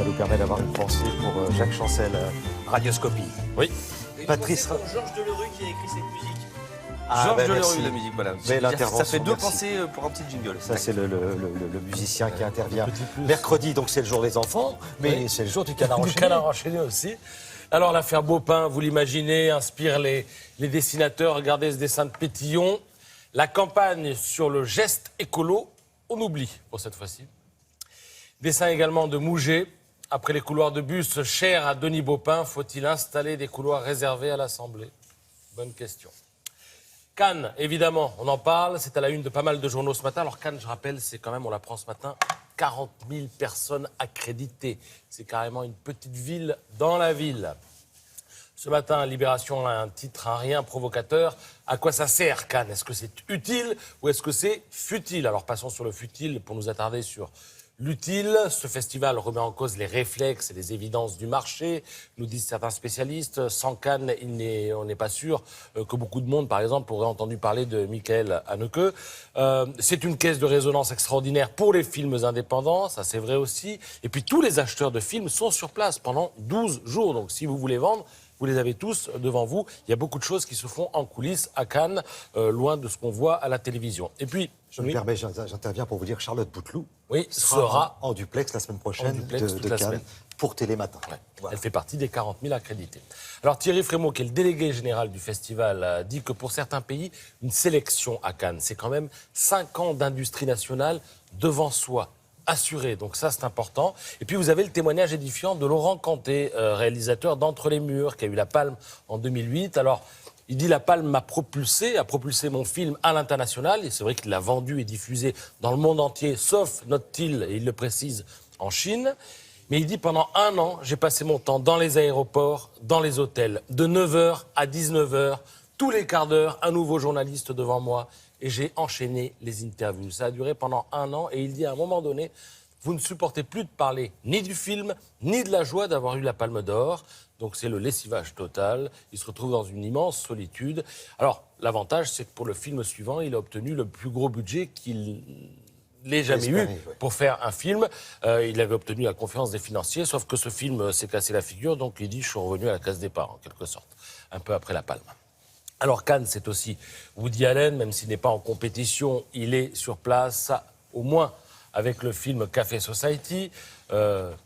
ça nous permet d'avoir une pensée pour Jacques Chancel, Radioscopie. Oui. Patrice. Georges Delerue qui a écrit cette musique. Georges Delerue, merci. la musique, voilà. Belle intervention, Ça fait deux merci. pensées pour un petit jingle. Ça, c'est le musicien qui intervient. Mercredi, donc c'est le jour des enfants, mais c'est le jour du canard Du enchaîné. canard enchaîné aussi. Alors l'affaire Baupin, vous l'imaginez, inspire les dessinateurs. Regardez ce dessin de Pétillon. La campagne sur le geste écolo, on oublie pour cette fois-ci. Dessin également de Mouget. Après les couloirs de bus chers à Denis Baupin, faut-il installer des couloirs réservés à l'Assemblée? Bonne question. Cannes, évidemment, on en parle. C'est à la une de pas mal de journaux ce matin. Alors Cannes, je rappelle, c'est quand même, on l'apprend ce matin, 40 000 personnes accréditées. C'est carrément une petite ville dans la ville. Ce matin, Libération a un titre, un rien provocateur. À quoi ça sert, Cannes? Est-ce que c'est utile ou est-ce que c'est futile? Alors passons sur le futile pour nous attarder sur l'utile. Ce festival remet en cause les réflexes et les évidences du marché, nous disent certains spécialistes. Sans Cannes, on n'est pas sûr que beaucoup de monde, par exemple, aurait entendu parler de Michael Haneke. C'est une caisse de résonance extraordinaire pour les films indépendants, ça c'est vrai aussi. Et puis tous les acheteurs de films sont sur place pendant 12 jours. Donc si vous voulez vendre, vous les avez tous devant vous. Il y a beaucoup de choses qui se font en coulisses à Cannes, loin de ce qu'on voit à la télévision. Et puis, Je me permets, j'interviens pour vous dire, Charlotte Bouteloup sera en duplex la semaine prochaine duplex toute de la Cannes semaine. pour Télématin. Ouais. Voilà. Elle fait partie des 40 000 accrédités. Alors Thierry Frémaux, qui est le délégué général du festival, dit que pour certains pays, une sélection à Cannes, c'est quand même 5 ans d'industrie nationale devant soi, assurée. Donc ça, c'est important. Et puis vous avez le témoignage édifiant de Laurent Canté, réalisateur d'Entre les murs, qui a eu la Palme en 2008. Alors, il dit la Palme a propulsé mon film à l'international. Et c'est vrai qu'il l'a vendu et diffusé dans le monde entier, sauf, note-t-il, et il le précise, en Chine. Mais il dit pendant 1 an, j'ai passé mon temps dans les aéroports, dans les hôtels, de 9h à 19h, tous les quarts d'heure, un nouveau journaliste devant moi. Et j'ai enchaîné les interviews. Ça a duré pendant 1 an. Et il dit à un moment donné, vous ne supportez plus de parler ni du film, ni de la joie d'avoir eu la Palme d'Or. Donc c'est le lessivage total. Il se retrouve dans une immense solitude. Alors, l'avantage, c'est que pour le film suivant, il a obtenu le plus gros budget qu'il n'ait jamais eu pour faire un film. Il avait obtenu la confiance des financiers, sauf que ce film s'est cassé la figure. Donc il dit, je suis revenu à la case départ, en quelque sorte, un peu après la Palme. Alors Cannes, c'est aussi Woody Allen, même s'il n'est pas en compétition, il est sur place, au moins avec le film Café Society.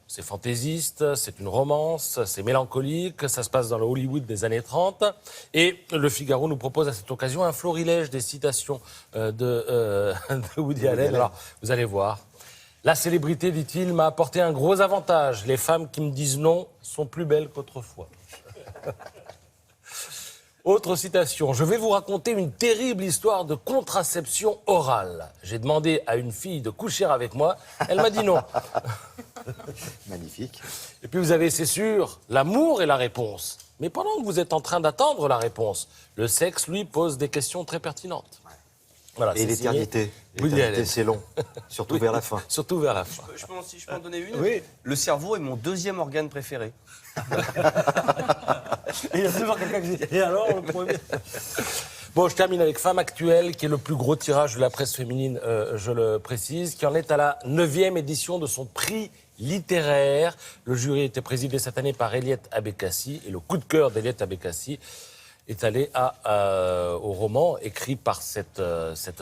C'est fantaisiste, c'est une romance, c'est mélancolique, ça se passe dans le Hollywood des années 30. Et Le Figaro nous propose à cette occasion un florilège des citations de Woody Allen. Alors, vous allez voir. La célébrité, dit-il, m'a apporté un gros avantage. Les femmes qui me disent non sont plus belles qu'autrefois. Autre citation. Je vais vous raconter une terrible histoire de contraception orale. J'ai demandé à une fille de coucher avec moi. Elle m'a dit non. Magnifique. Et puis vous avez, c'est sûr, l'amour est la réponse. Mais pendant que vous êtes en train d'attendre la réponse, le sexe, lui, pose des questions très pertinentes. Voilà, Et c'est l'éternité. signé Woody L'éternité, Allen. c'est long, surtout vers la fin. Surtout vers la fin. Je peux en donner une? Oui. Le cerveau est mon deuxième organe préféré. Et il y a toujours quelqu'un qui dit, et alors, le premier. Bon, je termine avec Femme Actuelle, qui est le plus gros tirage de la presse féminine, je le précise, qui en est à la 9e édition de son prix littéraire. Le jury était présidé cette année par Eliette Abékassi, et le coup de cœur d'Eliette Abékassi est allé au roman écrit par cette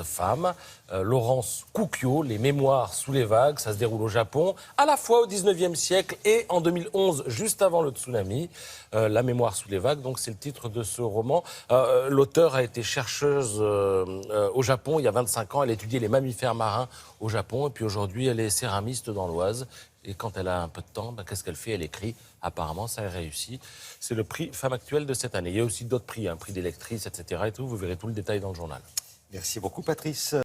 femme, Laurence Coukio, Les Mémoires sous les vagues. Ça se déroule au Japon, à la fois au 19e siècle et en 2011, juste avant le tsunami. La Mémoire sous les vagues, donc c'est le titre de ce roman. L'auteur a été chercheuse au Japon il y a 25 ans. Elle étudiait les mammifères marins au Japon. Et puis aujourd'hui, elle est céramiste dans l'Oise. Et quand elle a un peu de temps, qu'est-ce qu'elle fait? Elle écrit. Apparemment, ça a réussi. C'est le prix Femme Actuelle de cette année. Il y a aussi d'autres prix, un prix d'électrice, etc. Et tout. Vous verrez tout le détail dans le journal. Merci beaucoup, Patrice.